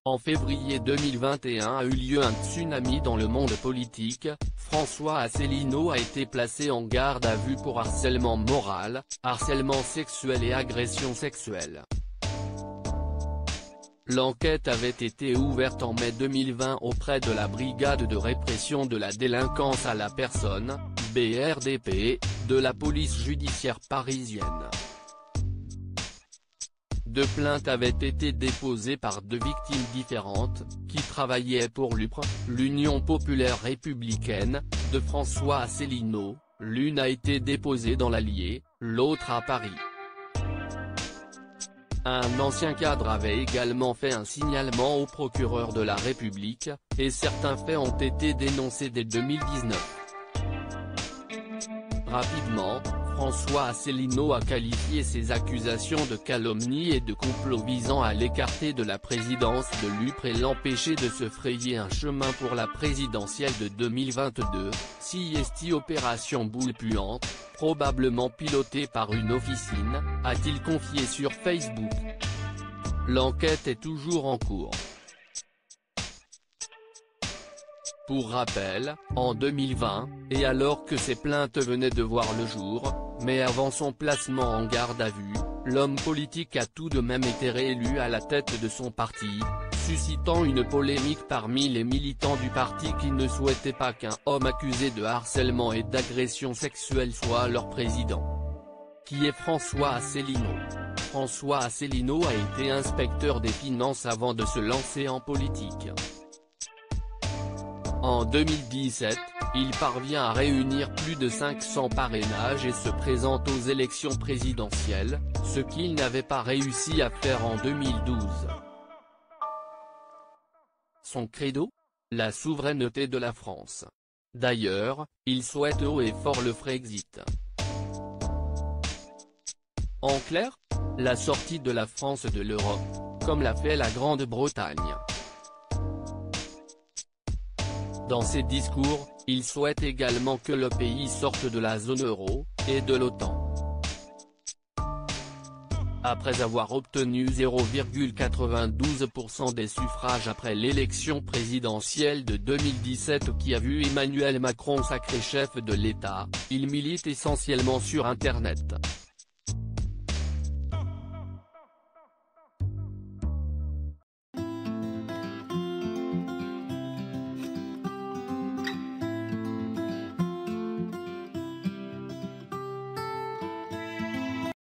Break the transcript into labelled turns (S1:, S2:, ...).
S1: En février 2021 a eu lieu un tsunami dans le monde politique. François Asselineau a été placé en garde à vue pour harcèlement moral, harcèlement sexuel et agression sexuelle. L'enquête avait été ouverte en mai 2020 auprès de la Brigade de répression de la délinquance à la personne, BRDP, de la police judiciaire parisienne. Deux plaintes avaient été déposées par deux victimes différentes, qui travaillaient pour l'UPR, l'Union populaire républicaine, de François Asselineau. L'une a été déposée dans l'Allier, l'autre à Paris. Un ancien cadre avait également fait un signalement au procureur de la République, et certains faits ont été dénoncés dès 2019. Rapidement, François Asselineau a qualifié ces accusations de calomnie et de complot visant à l'écarter de la présidence de l'UPR et l'empêcher de se frayer un chemin pour la présidentielle de 2022, CIST opération boule puante, probablement pilotée par une officine, a-t-il confié sur Facebook. L'enquête est toujours en cours. Pour rappel, en 2020, et alors que ces plaintes venaient de voir le jour, mais avant son placement en garde à vue, l'homme politique a tout de même été réélu à la tête de son parti, suscitant une polémique parmi les militants du parti qui ne souhaitaient pas qu'un homme accusé de harcèlement et d'agression sexuelle soit leur président. Qui est François Asselineau? François Asselineau a été inspecteur des finances avant de se lancer en politique. En 2017, il parvient à réunir plus de 500 parrainages et se présente aux élections présidentielles, ce qu'il n'avait pas réussi à faire en 2012. Son credo? La souveraineté de la France. D'ailleurs, il souhaite haut et fort le Frexit. En clair, la sortie de la France de l'Europe, comme l'a fait la Grande-Bretagne. Dans ses discours, il souhaite également que le pays sorte de la zone euro, et de l'OTAN. Après avoir obtenu 0,92% des suffrages après l'élection présidentielle de 2017 qui a vu Emmanuel Macron sacré chef de l'État, il milite essentiellement sur Internet.